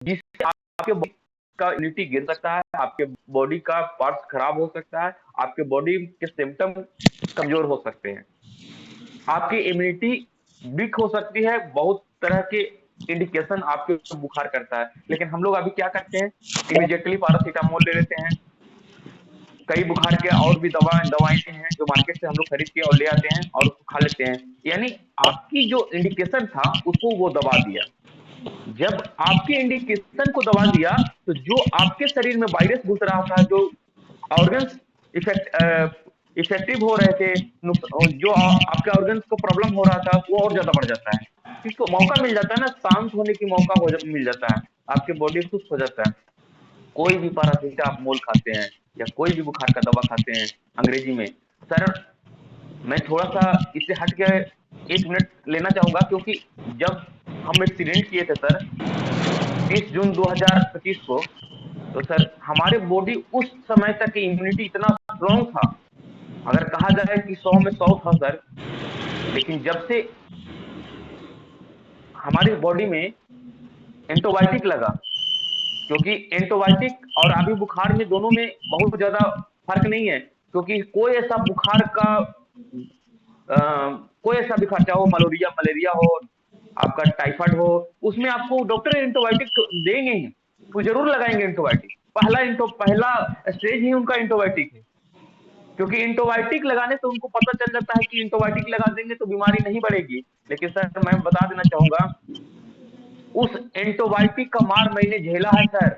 जिससे आपके बॉडी का इम्यूनिटी गिर सकता है, आपके बॉडी का पार्ट्स खराब हो सकता है, आपके बॉडी के सिम्टम कमजोर हो सकते हैं, आपकी इम्यूनिटी वीक हो सकती है। बहुत तरह के इंडिकेशन आपके बुखार करता है, लेकिन हम लोग अभी क्या करते हैं, इमीडिएटली पैरासीटामोल ले लेते हैं। कई बुखार के और भी दवाएं हैं जो मार्केट से हम लोग खरीद के और ले आते हैं और उसको खा लेते हैं। यानी आपकी जो इंडिकेशन था उसको वो दबा दिया। जब आपके इंडिकेशन को दबा दिया तो जो आपके शरीर में वायरस घुस रहा था, जो ऑर्गन्स इफेक्टिव हो रहे थे, जो आपके ऑर्गन्स को प्रॉब्लम हो रहा था, वो और ज्यादा बढ़ जाता है। किसको मौका मिल जाता है ना, शांत होने की मौका मिल जाता है, आपके बॉडी सुस्त हो जाता है। कोई भी पैरासीटामोल खाते हैं या कोई भी बुखार का दवा खाते हैं अंग्रेजी में। सर, मैं थोड़ा सा इससे हट के 1 मिनट लेना चाहूंगा, क्योंकि जब हम एक्सीडेंट किए थे सर 30 जून 2025 को, तो सर हमारे बॉडी उस समय तक की इम्यूनिटी इतना स्ट्रांग था, अगर कहा जाए कि 100 में 100 था सर। लेकिन जब से हमारी बॉडी में एंटीबायोटिक लगा, क्योंकि एंटीबायोटिक और अभी बुखार में दोनों में बहुत ज्यादा फर्क नहीं है, क्योंकि कोई ऐसा बुखार का कोई ऐसा बुखार, चाहे वो मलेरिया मलेरिया हो, आपका टाइफाइड हो, उसमें आपको डॉक्टर एंटीबायोटिक तो देंगे ही, वो जरूर लगाएंगे एंटीबायोटिक। पहला स्टेज ही उनका एंटीबायोटिक है, क्योंकि एंटीबायोटिक लगाने से उनको पता चल जाता है कि एंटीबायोटिक लगा देंगे तो बीमारी नहीं बढ़ेगी। लेकिन सर मैं बता देना चाहूंगा, उस एंटीबायोटिक का मार मैंने झेला है सर।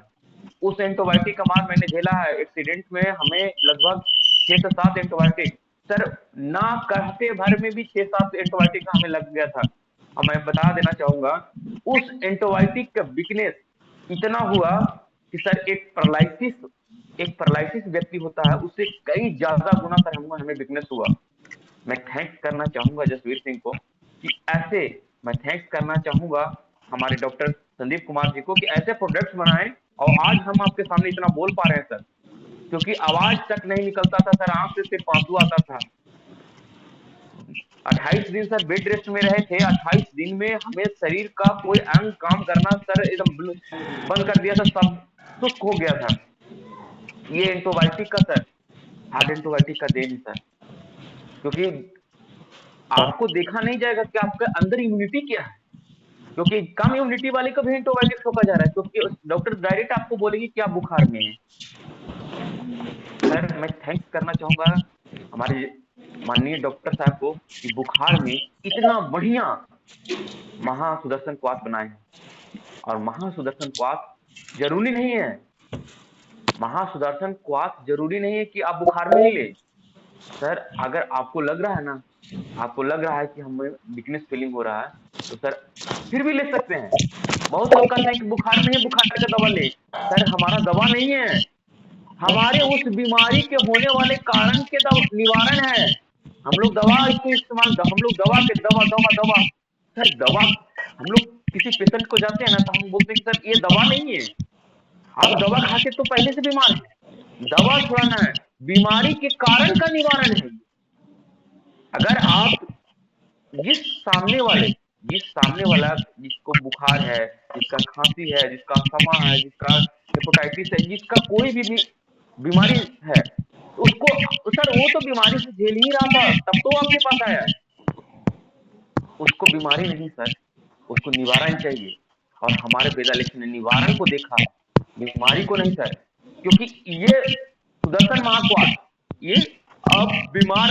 उस एंटीबायोटिक का मार मैंने झेला है। एक्सीडेंट में हमें लगभग 6 से 7 एंटीबायोटिक, सर ना कहते भर में भी 6-7 एंटीबायोटिक का हमें लग गया था। और मैं बता देना चाहूंगा, उस एंटीबायोटिक का वीकनेस इतना हुआ कि सर एक पैरालिसिस व्यक्ति होता है, उससे कई ज्यादा गुना सर हमें वीकनेस हुआ। मैं थैंक्स करना चाहूंगा जसवीर सिंह को कि ऐसे, मैं थैंक्स करना चाहूंगा हमारे डॉक्टर संदीप कुमार जी को कि ऐसे प्रोडक्ट्स बनाएं, और आज हम आपके सामने इतना बोल पा रहे हैं सर। क्योंकि आवाज तक नहीं निकलता था सर, आंख से सिर्फ आंसू आता था। 28 दिन सर बेड रेस्ट में रहे थे। 28 दिन में हमें शरीर का कोई अंग काम करना सर एकदम बंद कर दिया था, सब शुष्क हो गया था। ये एंटीबायोटिक का सर, हार्ड एंटीबायोटिक का देन है सर। क्योंकि आपको देखा नहीं जाएगा कि आपके अंदर इम्यूनिटी क्या है, क्योंकि कम इम्यूनिटी वाले को भी एंटीबायोटिक ठोका जा रहा है, क्योंकि डॉक्टर डायरेक्ट आपको बोलेगी कि आप बुखार में हैं। सर मैं थैंक्स करना चाहूंगा हमारे माननीय डॉक्टर साहब को कि बुखार में इतना बढ़िया महासुदर्शन क्वाथ बनाए हैं। और महासुदर्शन क्वाथ जरूरी नहीं है, महासुदर्शन क्वाथ जरूरी नहीं है कि आप बुखार में ही ले। सर अगर आपको लग रहा है ना, आपको लग रहा है कि हमें वीकनेस फीलिंग हो रहा है, तो सर फिर भी ले सकते हैं। बहुत लोग कहते हैं कि बुखार में ही बुखार का दवा ले। सर हमारा दवा नहीं है, हमारे उस बीमारी के होने वाले कारण के निवारण है। हम लोग दवा इसको इस्तेमाल, हम लोग दवा के दवा दवा दवा, सर दवा, हम लोग किसी पेशेंट को जाते हैं ना तो हम बोलते हैं कि सर ये दवा नहीं है, आप दवा खा के तो पहले से बीमार हैं। दवा छुड़ाना है, बीमारी के कारण का निवारण है। अगर आप जिस सामने वाले जिस सामने वाला जिसको बुखार है, जिसका खांसी है, जिसका अस्थमा है, जिसका हेपेटाइटिस है, जिसका कोई भी बीमारी है, उसको, सर वो तो बीमारी से झेल ही रहा था तब तो आपके पास आया है। उसको बीमारी नहीं सर, उसको निवारण चाहिए। और हमारे वेदालेक्ष ने निवारण को देखा, बीमारी को नहीं सर। क्योंकि ये सुदर्शन महाक्वाथ, ये अब बीमार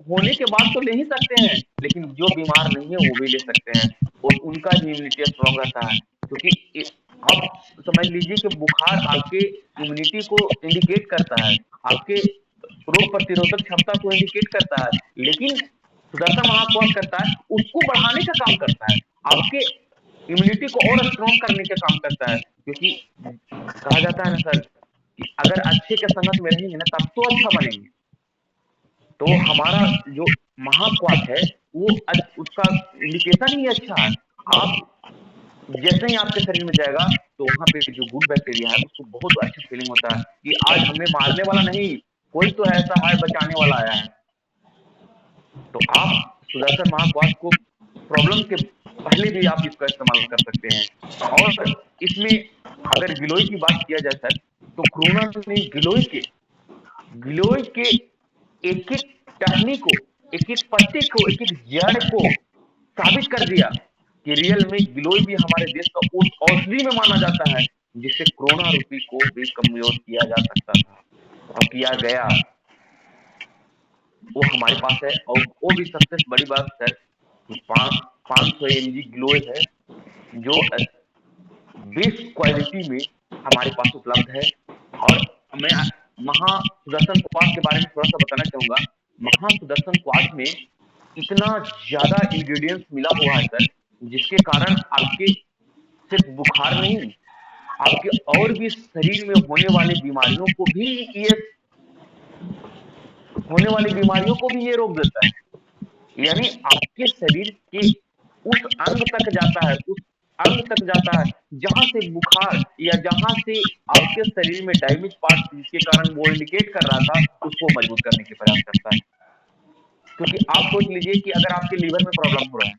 होने के बाद तो ले ही सकते हैं, लेकिन जो बीमार नहीं है वो भी ले सकते हैं, और उनका भी इम्यूनिटी स्ट्रांग रहता है। क्योंकि आप समझ लीजिए कि बुखार आपके इम्यूनिटी को इंडिकेट करता है, आपके रोग प्रतिरोधक क्षमता को इंडिकेट करता है, लेकिन सुदर्शन महाक्वाथ करता है उसको बढ़ाने का काम करता है, आपके इम्यूनिटी को और स्ट्रांग करने का काम करता है। क्योंकि कहा जाता है ना सर कि अगर अच्छे के संगत में रहेंगे ना तब तो अच्छा बनेंगे। तो हमारा जो महाक्वाथ है वो उसका इंडिकेशन ही अच्छा है। आप जैसे ही आपके शरीर में जाएगा तो वहां पे जो गुड बैक्टीरिया है उसको बहुत अच्छा फीलिंग होता है कि आज हमें मारने वाला नहीं, कोई तो ऐसा है बचाने वाला आया है। तो आप सुदर्शन महाक्वाथ को प्रॉब्लम के पहले भी आप इसका इस्तेमाल कर सकते हैं। और इसमें अगर गिलोय की बात किया जाए सर, तो कोरोना ने गिलोय के एक एक टहनी को, एक एक पत्ते को, एक एक जड़ को साबित कर दिया कि रियल में गिलोय भी हमारे देश का उस औषधि में माना जाता है जिससे कोरोना रूपी को भी कमजोर किया जा सकता था और किया गया। वो हमारे पास है, और वो भी सबसे बड़ी बात सर कि 500 mg गिलोय है जो बेस्ट क्वालिटी में हमारे पास उपलब्ध है। और मैं महासुदर्शन क्वाथ के बारे में थोड़ा सा बताना चाहूंगा। महासुदर्शन क्वाथ में इतना ज्यादा इंग्रेडिएंट्स मिला हुआ है सर, जिसके कारण आपके सिर्फ बुखार नहीं, आपके और भी शरीर में होने वाली बीमारियों को भी ये रोक देता है। यानी आपके शरीर के उस अंग तक जाता है, उस अंग तक जाता है जहां से बुखार या जहां से आपके शरीर में डैमेज पार्ट जिसके कारण वो इंडिकेट कर रहा था, उसको मजबूत करने के प्रयास करता है। क्योंकि आप सोच लीजिए कि अगर आपके लीवर में प्रॉब्लम हो रहा है,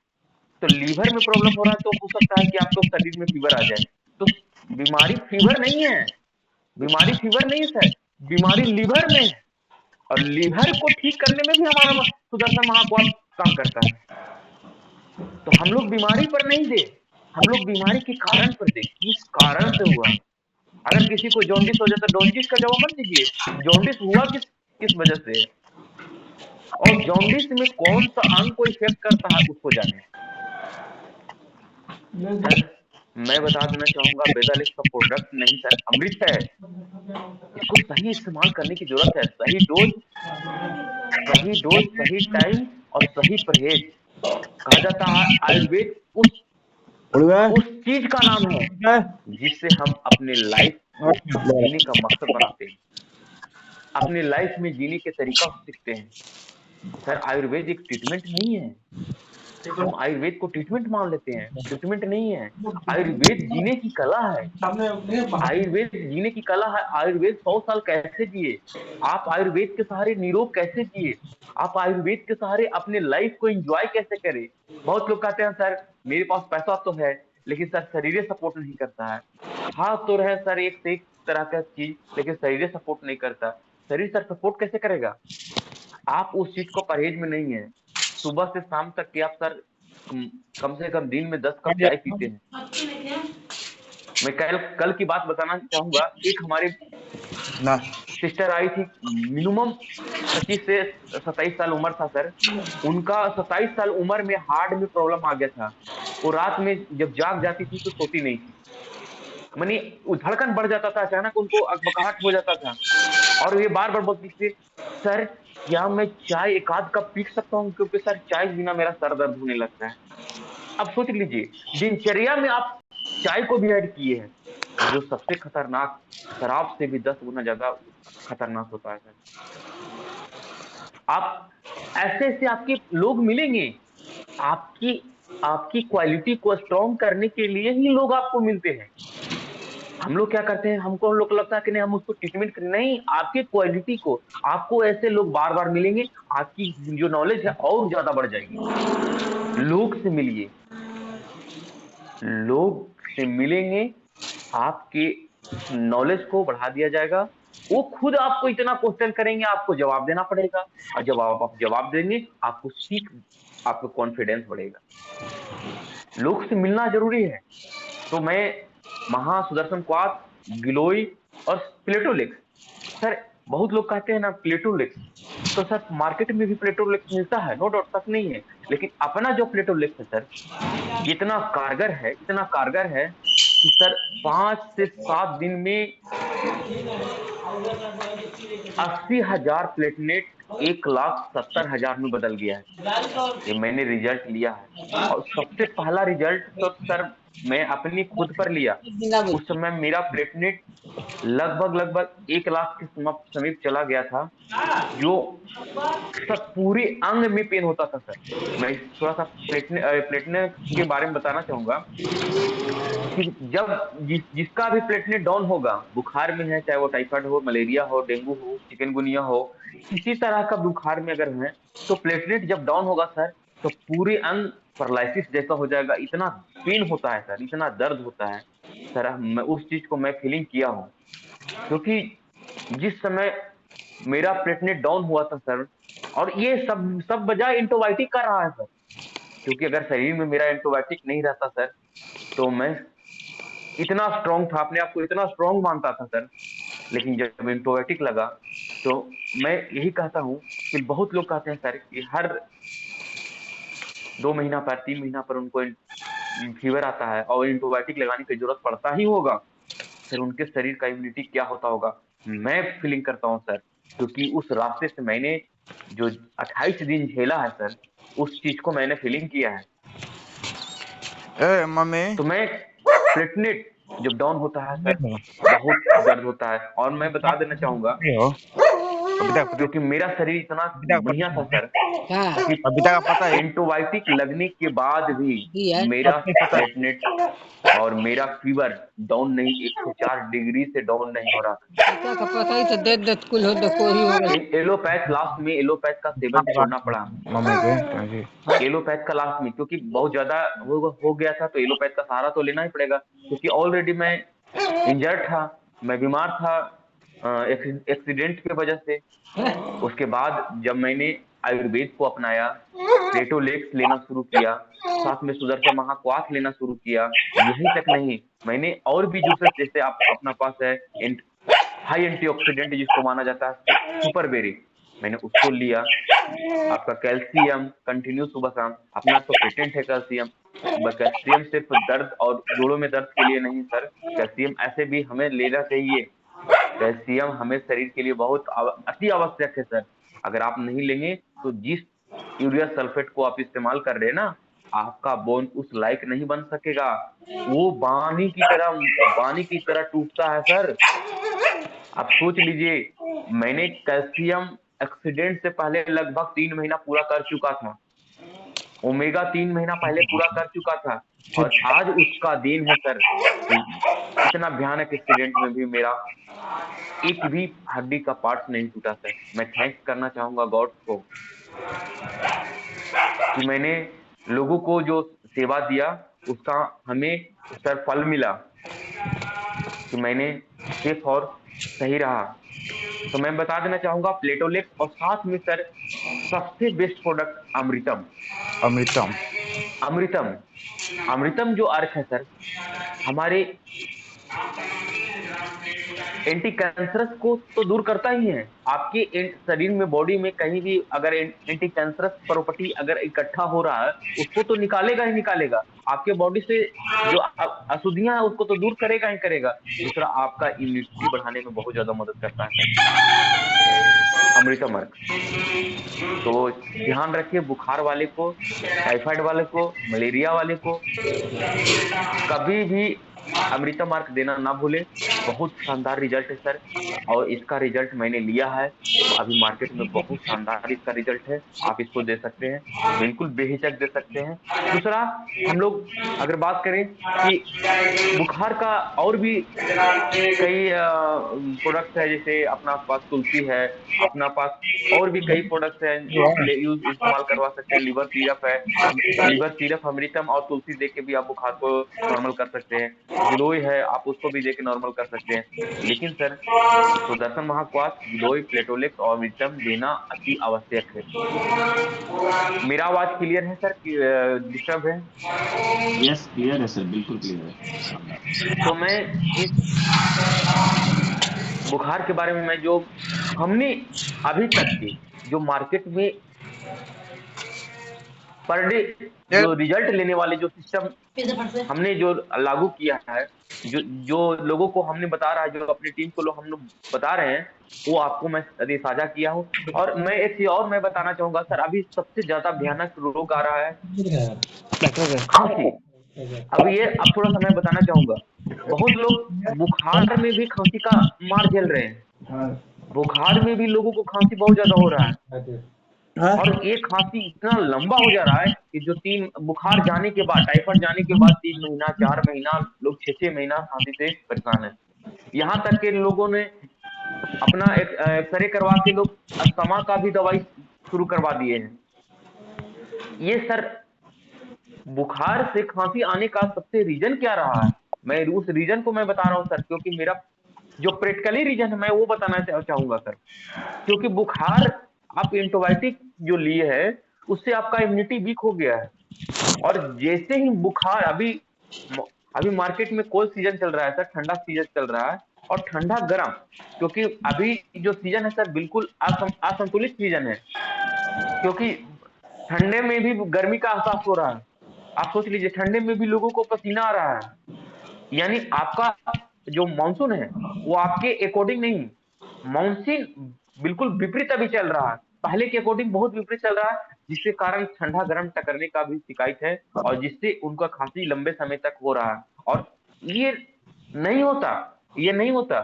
तो लीवर में प्रॉब्लम हो रहा है तो हो सकता है कि आपको शरीर में फीवर आ जाए। तो बीमारी फीवर नहीं है, बीमारी फीवर नहीं है सर, बीमारी लीवर में है। और लीवर को ठीक करने में भी हमारा सुदर्शन महाक्वाथ काम करता है। तो हम लोग बीमारी पर नहीं दे, हम लोग बीमारी के कारण पर दे, किस कारण से हुआ। अगर किसी को जॉन्डिस हो जाता है, जॉन्डिस का जवाब मत दीजिए, जॉन्डिस हुआ किस किस वजह से, और जॉन्डिस में कौन सा अंग को इफेक्ट करता है उसको जाने। सर मैं बता देना चाहूंगा, बेदालिक का प्रोडक्ट नहीं सर, अमृत है। इसको सही इस्तेमाल करने की जरूरत है, सही डोज सही टाइम और सही परहेज। कहा जाता है आयुर्वेद उस चीज का नाम है जिससे हम अपने लाइफ को जीने का मकसद बनाते हैं, अपने लाइफ में जीने के तरीका सीखते हैं। सर आयुर्वेद एक ट्रीटमेंट नहीं है, हम आयुर्वेद को ट्रीटमेंट मान लेते हैं, ट्रीटमेंट नहीं है। आयुर्वेद जीने की कला है, आयुर्वेद जीने की कला है। आयुर्वेद 100 साल कैसे जिए, आप आयुर्वेद के सहारे निरोग कैसे जिए, आप आयुर्वेद के सहारे अपने लाइफ को एंजॉय कैसे करें। बहुत लोग कहते हैं सर मेरे पास पैसा तो है लेकिन सर शरीर सपोर्ट नहीं करता है। हाँ तो रहे सर एक से एक तरह का चीज, लेकिन शरीर सपोर्ट नहीं करता। शरीर सर सपोर्ट कैसे करेगा, आप उस चीज को परहेज में नहीं है। सुबह से शाम तक के आप सर कम से कम दिन में 10 कप चाय पीते हैं। मैं कल की बात बताना चाहूंगा। एक हमारे सिस्टर आई थी, मिनिमम 25 से 27 साल उम्र था सर। उनका 27 साल उम्र में हार्ट में प्रॉब्लम आ गया था। वो रात में जब जाग जाती थी तो सोती नहीं थी, मानी धड़कन बढ़ जाता था, अचानक उनको अकबकाहट हो जाता था। और ये बार बार बोलती थी सर क्या मैं चाय एक आध कप पी सकता हूँ, क्योंकि सर चाय बिना मेरा सर दर्द होने लगता है। अब सोच लीजिए दिनचर्या में आप चाय को भी ऐड किए हैं, जो सबसे खतरनाक, शराब से भी 10 गुना ज्यादा खतरनाक होता है सर। आप ऐसे ऐसे आपके लोग मिलेंगे, आपकी आपकी क्वालिटी को स्ट्रॉन्ग करने के लिए ही लोग आपको मिलते हैं। हम लोग क्या करते हैं, हम लोग को लगता है कि नहीं हम उसको ट्रीटमेंट करें, नहीं, आपके क्वालिटी को, आपको ऐसे लोग बार बार मिलेंगे, आपकी जो नॉलेज है और ज्यादा बढ़ जाएगी। लोग से मिलिए, लोग से मिलेंगे, आपके नॉलेज को बढ़ा दिया जाएगा। वो खुद आपको इतना क्वेश्चन करेंगे, आपको जवाब देना पड़ेगा, और जब आप जवाब देंगे आपको सीख, आपको कॉन्फिडेंस बढ़ेगा। लोग से मिलना जरूरी है। तो मैं महासुदर्शन क्वाथ, गिलोय और प्लेटोलिक्स, सर बहुत लोग कहते हैं ना प्लेटोलिक्स, तो सर मार्केट में भी प्लेटोलिक्स मिलता है, नो डाउट, शक नहीं है। लेकिन अपना जो प्लेटोलिक्स है सर, इतना कारगर है, इतना कारगर है कि सर 5 से 7 दिन में 80,000 प्लेटलेट 1,70,000 में बदल गया है। ये मैंने रिजल्ट लिया है, और सबसे पहला रिजल्ट तो सर मैं अपनी खुद पर लिया। उस समय मेरा प्लेटलेट लगभग 1 लाख के समीप चला गया था, जो सर पूरे अंग में पेन होता था सर। मैं थोड़ा सा प्लेटलेट के बारे में बताना चाहूंगा कि जिसका भी प्लेटलेट डाउन होगा, बुखार में है, चाहे वो टाइफाइड हो, मलेरिया हो, डेंगू हो, चिकनगुनिया हो, किसी तरह का बुखार में अगर है, तो प्लेटलेट जब डाउन होगा सर, तो पूरे अंग पैरालिसिस जैसा हो जाएगा। इतना पेन होता है सर, इतना दर्द होता है। सर मैं उस चीज को मैं फीलिंग किया हूँ, क्योंकि जिस समय मेरा प्लेटलेट डाउन हुआ था सर, और ये सब वजह एंटीबायोटिक का रहा है सर, क्योंकि अगर शरीर में मेरा एंटीबायोटिक नहीं रहता सर, तो मैं इतना स्ट्रांग था, अपने आप को इतना स्ट्रांग मानता था सर। लेकिन जब एंटीबायोटिक लगा, तो मैं यही कहता हूँ कि बहुत लोग कहते हैं सर कि हर 2 महीना पर 3 महीना पर उनको फीवर आता है और एंटीबायोटिक लगाने की जरूरत पड़ता ही होगा। सर उनके शरीर का इम्यूनिटी क्या होता होगा, मैं फीलिंग करता हूँ सर, क्योंकि उस रास्ते से मैंने जो 28 दिन झेला है सर, उस चीज को मैंने फीलिंग किया है। मम्मी तो मैं प्लेटलेट जब डाउन होता है सर, बहुत दर्द होता है। और मैं बता देना चाहूंगा, क्योंकि मेरा शरीर इतना बढ़िया था सर हाँ कि अभी तक पता है एंटीबायोटिक लगने के बाद भी भी है। मेरा नहीं पता है। प्लेटलेट और मेरा फीवर डाउन नहीं, 104 डिग्री से डाउन नहीं हो रहा था। क्या का पता ही तो दे कुल हो तो कोई हो गई। एलोपैथ लास्ट में एलोपैथ का सेवन छोड़ना पड़ा हमें। मम्मी के जी एलोपैथ का लास्ट में, क्योंकि बहुत ज्यादा हो गया था, तो एलोपैथ का सहारा तो लेना ही पड़ेगा, क्योंकि ऑलरेडी मैं इंजर्ड था, मैं बीमार था एक्सीडेंट की वजह से। उसके बाद जब मैंने आयुर्वेद को अपनाया, प्लेटोलेक्स लेना शुरू किया, साथ में सुदर्शन महाक्वाथ लेना शुरू किया, यही तक नहीं, मैंने और भी जूसेस, जैसे आप अपना पास है हाई एंटीऑक्सीडेंट जिसको माना जाता है सुपर बेरी, मैंने उसको लिया। आपका कैल्शियम कंटिन्यू सुबह शाम, अपना तो पेटेंट है कैल्शियम। कैल्शियम सिर्फ दर्द और जोड़ों में दर्द के लिए नहीं सर, कैल्शियम ऐसे भी हमें लेना चाहिए। कैल्शियम हमें शरीर के लिए बहुत अति आवश्यक है सर। अगर आप नहीं लेंगे तो जिस यूरिया सल्फेट को आप इस्तेमाल कर रहे हैं ना, आपका बोन उस लायक नहीं बन सकेगा, वो पानी की तरह टूटता है सर। आप सोच लीजिए, मैंने कैल्शियम एक्सीडेंट से पहले लगभग 3 महीना पूरा कर चुका था, ओमेगा 3 महीना पहले पूरा कर चुका था, और आज उसका दिन है सर कि इतना भयानक एक्सीडेंट में भी मेरा एक भी हड्डी का पार्ट नहीं टूटा सर। मैं थैंक्स करना चाहूंगा गॉड को कि मैंने लोगों को जो सेवा दिया, उसका हमें सर फल मिला, कि मैंने सेफ और सही रहा। तो मैं बता देना चाहूंगा प्लेटोलेक्स, और साथ में सर सबसे बेस्ट प्रोडक्ट अमृतम। अमृतम अमृतम अमृतम जो अर्क है सर, हमारे एंटी कैंसरस को तो दूर करता ही है। आपके शरीर में, बॉडी में कहीं भी अगर एंटी कैंसरस प्रॉपर्टी अगर इकट्ठा हो रहा है, उसको तो निकालेगा ही निकालेगा। आपके बॉडी से जो अशुद्धियां हैं उसको तो दूर करेगा ही करेगा। दूसरा, आपका इम्यूनिटी बढ़ाने में बहुत ज्यादा मदद करता है सर अमृतम अर्क। तो ध्यान रखिए, बुखार वाले को, टाइफाइड वाले को, मलेरिया वाले को कभी भी अमृतम मार्क देना ना भूले। बहुत शानदार रिजल्ट है सर, और इसका रिजल्ट मैंने लिया है। अभी मार्केट में बहुत शानदार इसका रिजल्ट है, आप इसको दे सकते हैं, बिल्कुल बेहिचक दे सकते हैं। दूसरा, हम लोग अगर बात करें कि बुखार का और भी कई प्रोडक्ट्स है, जैसे अपना पास तुलसी है, अपना पास और भी कई प्रोडक्ट्स हैं जो यूज इस्तेमाल करवा सकते हैं। लिवर सिरप है, लिवर सिरप अमृतम और तुलसी दे के भी आप बुखार को नॉर्मल कर सकते हैं। गिलोय है, आप उसको भी दे के नॉर्मल कर सकते हैं। लेकिन सर सुदर्शन महाक्वाथ, गिलोय, प्लेटोलेक्स और अमृतम देना अति आवश्यक है। मेरा आवाज क्लियर है सर कि डिस्टर्ब है? यस क्लियर है सर, बिल्कुल क्लियर है, शानदार। तो मैं इस बुखार के बारे में, मैं जो हमने अभी तक के जो मार्केट में पर डे जो रिजल्ट लेने वाले जो सिस्टम हमने जो लागू किया है, जो जो लोगों को हमने बता रहा है, जो अपनी टीम को लोग हम लोग बता रहे हैं, वो आपको मैं अभी साझा किया हूँ। और मैं एक चीज और मैं बताना चाहूंगा सर, अभी सबसे ज्यादा भयानक रोग आ रहा है खांसी। अब ये, अब थोड़ा सा मैं बताना चाहूंगा, बहुत लोग बुखार में भी खांसी का मार झेल रहे हैं। बुखार में भी लोगों को खांसी बहुत ज्यादा हो रहा है, और ये खांसी इतना लंबा हो जा रहा है कि जो तीन बुखार जाने के बाद, टाइफाइड जाने के बाद 3 महीना 4 महीना, लोग 6 6 महीना खांसी से परेशान है। यहाँ तक के लोगों ने अपना एक एक्सरे करवा के लोग अस्थमा का भी दवाई शुरू करवा दिए हैं। ये सर बुखार से खांसी आने का सबसे रीजन क्या रहा है? मैं उस रीजन को मैं बता रहा हूँ सर, क्योंकि मेरा जो प्रैक्टिकली रीजन है मैं वो बताना चाहूंगा सर। क्योंकि बुखार, आप एंटीबायोटिक जो लिए है उससे आपका इम्यूनिटी वीक हो गया है। और जैसे ही बुखार, अभी मार्केट में कोल्ड सीजन चल रहा है सर, ठंडा सीजन चल रहा है, और ठंडा गर्म, क्योंकि अभी जो सीजन है सर बिल्कुल असंतुलित सीजन है। क्योंकि ठंडे में भी गर्मी का एहसास हो रहा है। आप सोच लीजिए, ठंडे में भी लोगों को पसीना आ रहा है। यानी आपका जो मानसून है वो आपके अकॉर्डिंग नहीं, मानसून बिल्कुल विपरीत अभी चल रहा है, पहले के अकॉर्डिंग बहुत विपरीत चल रहा है, जिसके कारण ठंडा गर्म टकरने का भी शिकायत है, और जिससे उनका खांसी लंबे समय तक हो रहा है। और ये नहीं होता, ये नहीं होता,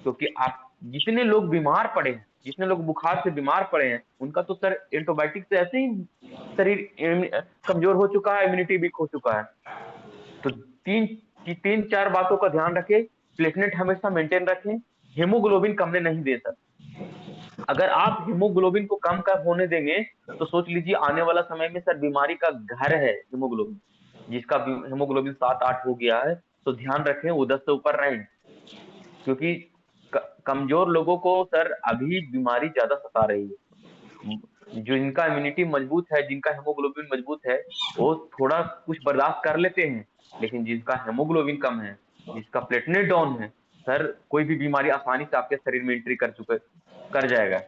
क्योंकि आप जितने लोग बीमार पड़े हैं, जितने लोग बुखार से बीमार पड़े हैं, उनका तो सर एंटीबायोटिक से ऐसे ही शरीर कमजोर हो चुका है, इम्यूनिटी वीक हो चुका है। तो तीन चार बातों का ध्यान रखें। प्लेटलेट हमेशा मेंटेन रखें। हीमोग्लोबिन कमने नहीं दे सर। अगर आप हीमोग्लोबिन को कम कर होने देंगे तो सोच लीजिए आने वाला समय में सर बीमारी का घर है हीमोग्लोबिन। जिसका हीमोग्लोबिन 7-8 हो गया है तो ध्यान रखें वो 10 से ऊपर रहें, क्योंकि कमजोर लोगों को सर अभी बीमारी ज्यादा सता रही है। जो जिनका इम्यूनिटी मजबूत है, जिनका हेमोग्लोबिन मजबूत है, वो थोड़ा कुछ बर्दाश्त कर लेते हैं। लेकिन जिसका हेमोग्लोबिन कम है, जिसका प्लेटलेट डाउन है, सर कोई भी बीमारी आसानी से आपके शरीर में एंट्री कर जाएगा।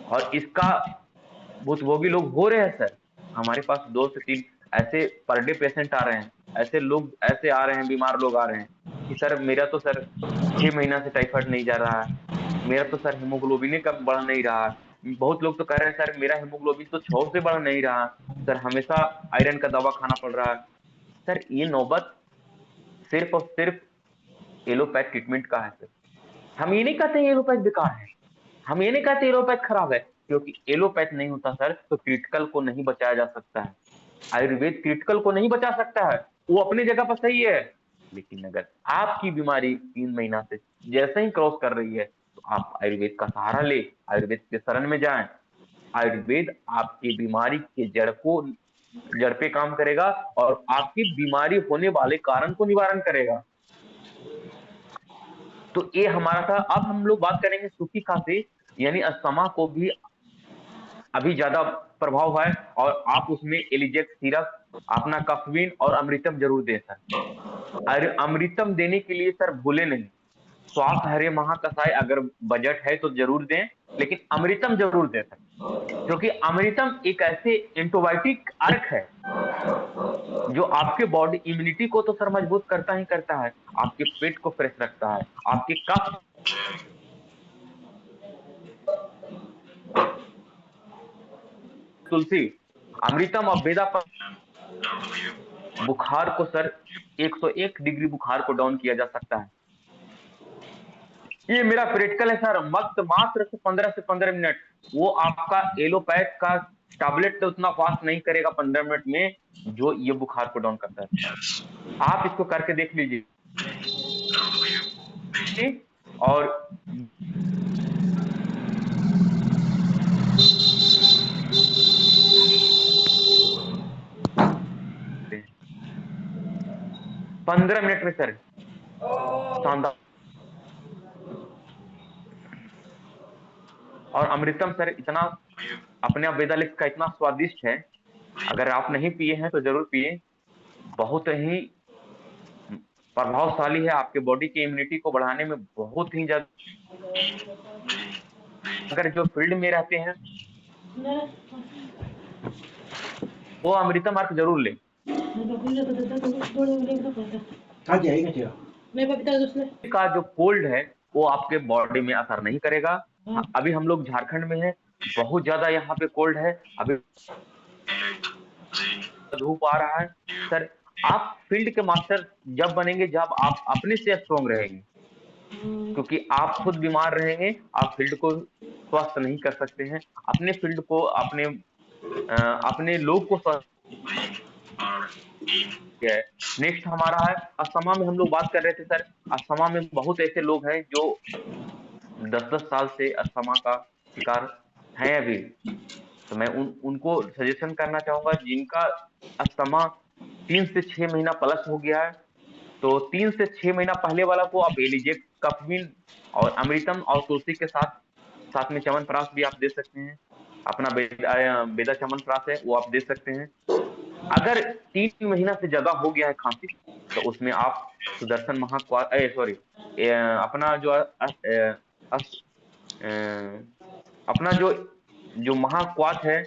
और इसका भुक्तभोगी लोग हो रहे हैं सर। हमारे पास 2 से 3 ऐसे पर डे पेशेंट आ रहे हैं, ऐसे लोग ऐसे आ रहे हैं, बीमार लोग आ रहे हैं कि सर मेरा तो सर 6 महीना से टाइफाइड नहीं जा रहा है, मेरा तो सर हीमोग्लोबिन ही कम बढ़ नहीं रहा। बहुत लोग तो कह रहे हैं सर मेरा हीमोग्लोबिन तो 6 से बढ़ नहीं रहा, सर हमेशा आयरन का दवा खाना पड़ रहा है। सर ये नौबत सिर्फ और सिर्फ एलोपैथ ट्रीटमेंट का है सर। हम ये नहीं कहते एलोपैथ बेकार है, हम ये नहीं कहते एलोपैथ खराब है, क्योंकि एलोपैथ नहीं होता सर तो क्रिटिकल को नहीं बचाया जा सकता है। आयुर्वेद क्रिटिकल को नहीं बचा सकता है, वो अपनी जगह पर सही है। लेकिन अगर आपकी बीमारी 3 महीना से जैसे ही क्रॉस कर रही है तो आप आयुर्वेद का सहारा ले, आयुर्वेद के शरण में जाएं। आयुर्वेद आपकी बीमारी के जड़ पे काम करेगा और आपकी बीमारी होने वाले कारण को निवारण करेगा। तो ये हमारा था। अब हम लोग बात करेंगे सूखी खांसी यानी अस्थमा को भी अभी ज्यादा प्रभाव है, और आप उसमें एलिजेक्स सिरप, अपना कफवीन और अमृतम जरूर दें सर। और अमृतम देने के लिए सर भूले नहीं, स्वास्थ्य हरे महाकसाय अगर बजट है तो जरूर दें, लेकिन अमृतम जरूर दें सर। क्योंकि अमृतम एक ऐसे एंटीबायोटिक अर्क है जो आपके बॉडी इम्यूनिटी को तो सर मजबूत करता ही करता है, आपके पेट को फ्रेश रखता है, आपके कफ, तुलसी, अमृतम और बेदा पर बुखार को सर 101 डिग्री बुखार को डाउन किया जा सकता है। ये मेरा प्रैक्टिकल है सर। मात्र से 15 मिनट वो आपका एलोपैथ का टैबलेट तो उतना फास्ट नहीं करेगा 15 मिनट में जो ये बुखार को डाउन करता है। आप इसको करके देख लीजिए। और 15 मिनट में सर शानदार। और अमृतम सर इतना अपने आप वेदालिक्स का इतना स्वादिष्ट है, अगर आप नहीं पिए हैं तो जरूर पिए। बहुत ही प्रभावशाली है, आपके बॉडी की इम्यूनिटी को बढ़ाने में बहुत ही ज्यादा। अगर जो फील्ड में रहते हैं वो अमृतम अर्क जरूर लें। का जो कोल्ड है वो आपके बॉडी में असर नहीं करेगा। अभी हम लोग झारखंड में हैं, बहुत ज्यादा यहाँ पे कोल्ड है, अभी धूप आ रहा है सर। आप फील्ड के मास्टर जब बनेंगे जब आप अपने से स्ट्रॉन्ग रहेंगे, क्योंकि आप खुद बीमार रहेंगे, आप फील्ड को स्वस्थ नहीं कर सकते हैं। अपने फील्ड को अपने लोग को स्वस्थ है। नेक्स्ट हमारा है अस्थमा में। हम लोग बात कर रहे थे सर, अस्थमा में बहुत ऐसे लोग हैं जो 10-10 साल से अस्थमा का शिकार हैं अभी। तो मैं उनको सजेशन करना चाहूंगा जिनका अस्थमा 3 से 6 महीना प्लस हो गया है, तो 3 से 6 महीना पहले वाला को आप ले लीजिए, कफविन और अमृतम और तुलसी के साथ, साथ में च्यवनप्राश भी आप दे सकते हैं। अपना बेदा च्यवनप्राश है वो आप दे सकते हैं। अगर 3 महीना से ज्यादा हो गया है खांसी, तो उसमें आप सुदर्शन महाक्वाथ सॉरी अपना जो अपना जो जो महाक्वाथ है,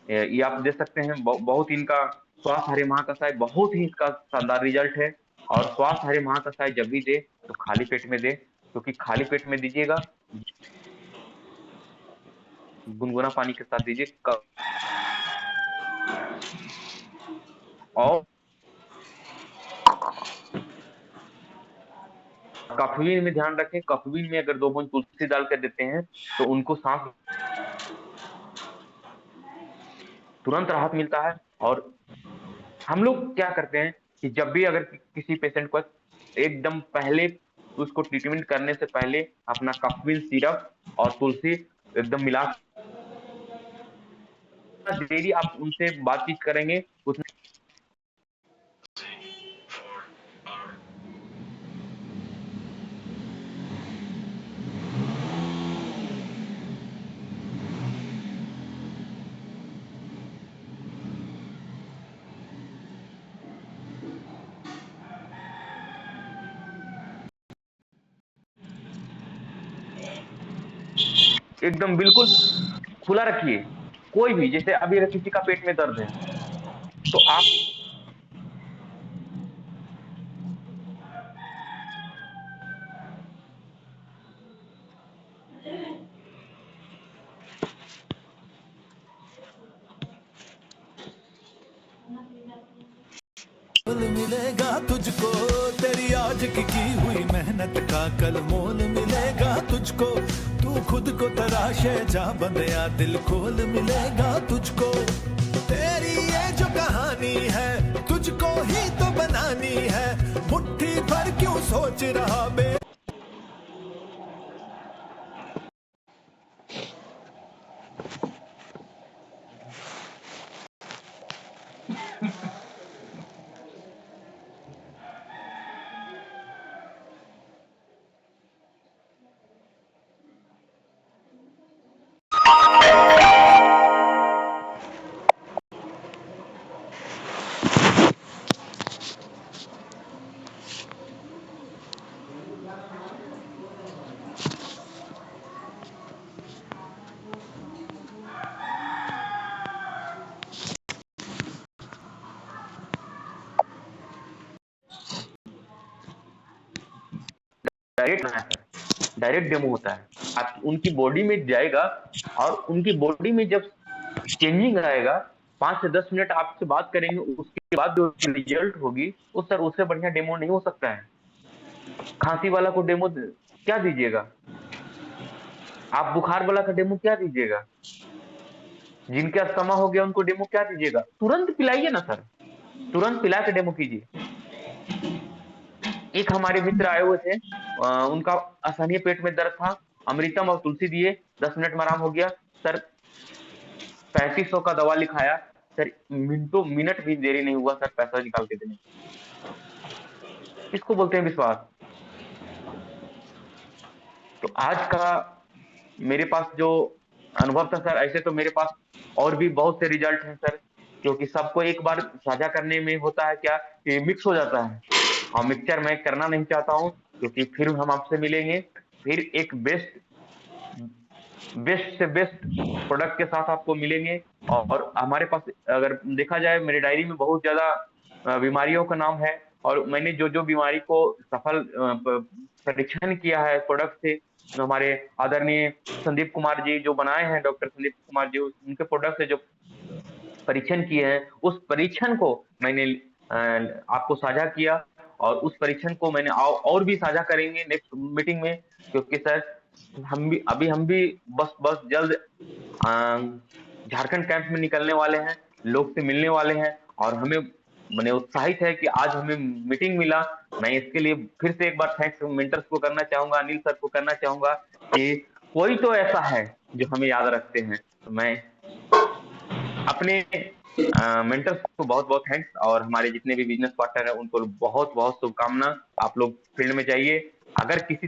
ये आप दे सकते हैं। बहुत इनका स्वास्थ्य हरे महाकषाय, बहुत ही इसका शानदार रिजल्ट है। और स्वास्थ्य हरे महाकषाय जब भी दे तो खाली पेट में दे, क्योंकि खाली पेट में दीजिएगा, गुनगुना पानी के साथ दीजिए। और कफवीन में ध्यान रखें, कफवीन में अगर 2 बूंद तुलसी डाल कर देते हैं तो उनको सांस तुरंत राहत मिलता है। और हम लोग क्या करते हैं कि जब भी अगर किसी पेशेंट को एकदम पहले, उसको ट्रीटमेंट करने से पहले अपना कफवीन सिरप और तुलसी एकदम मिला, देरी आप उनसे बातचीत करेंगे उतना एकदम बिल्कुल खुला रखिए। कोई भी, जैसे अभी अगर किसी का पेट में दर्द है तो आप मिलेगा तुझको, तेरी आज की हुई मेहनत का कल मोल मिलेगा तुझको। तू खुद को तराशे जा बंदया, दिल खोल मिलेगा तुझको। तेरी ये जो कहानी है तुझको ही तो बनानी है, मुट्ठी भर क्यों सोच रहा बे। डायरेक्ट डेमो होता है। आप उनकी बॉडी में जाएगा और उनकी बॉडी में जब चेंजिंग आएगा, 5 से 10 मिनट आपसे बात करेंगे, उसके बाद जो रिजल्ट होगी वो सर उससे बढ़िया डेमो नहीं हो सकता है। खांसी वाला को डेमो क्या दीजिएगा, आप बुखार वाला का डेमो क्या दीजिएगा, जिनके अस्थमा हो गया उनको डेमो क्या दीजिएगा। तुरंत पिलाइए ना सर, तुरंत पिला के डेमो कीजिए। एक हमारे मित्र आए हुए थे, उनका असहनीय पेट में दर्द था, अमृतम और तुलसी दिए, 10 मिनट में आराम हो गया सर। 3500 का दवा लिखाया सर, मिनट भी देरी नहीं हुआ सर पैसा निकाल के देने। इसको बोलते हैं विश्वास। तो आज का मेरे पास जो अनुभव था सर, ऐसे तो मेरे पास और भी बहुत से रिजल्ट हैं सर, क्योंकि सबको एक बार साझा करने में होता है क्या कि मिक्स हो जाता है, और मिक्सचर मैं करना नहीं चाहता हूं, क्योंकि फिर हम आपसे मिलेंगे, फिर एक बेस्ट से बेस्ट प्रोडक्ट के साथ आपको मिलेंगे। और हमारे पास अगर देखा जाए, मेरे डायरी में बहुत ज्यादा बीमारियों का नाम है, और मैंने जो जो बीमारी को सफल परीक्षण किया है प्रोडक्ट से, हमारे आदरणीय संदीप कुमार जी जो बनाए हैं, डॉक्टर संदीप कुमार जी, उनके प्रोडक्ट से जो परीक्षण किए हैं, उस परीक्षण को मैंने आपको साझा किया, और उस परीक्षण को मैंने और भी साझा करेंगे नेक्स्ट मीटिंग में, क्योंकि सर हम भी बस जल्द झारखंड कैंप में निकलने वाले हैं, लोग से मिलने वाले हैं, और हमें मैंने उत्साहित है कि आज हमें मीटिंग मिला। मैं इसके लिए फिर से एक बार थैंक्स मेंटर्स को करना चाहूंगा, अनिल सर को करना चाहूंगा, कि कोई तो ऐसा है जो हमें याद रखते हैं। तो मैं अपने मेंटर्स को बहुत बहुत थैंक्स, और हमारे जितने भी बिजनेस पार्टनर हैं उनको बहुत बहुत शुभकामना। आप लोग फील्ड में जाइए। अगर किसी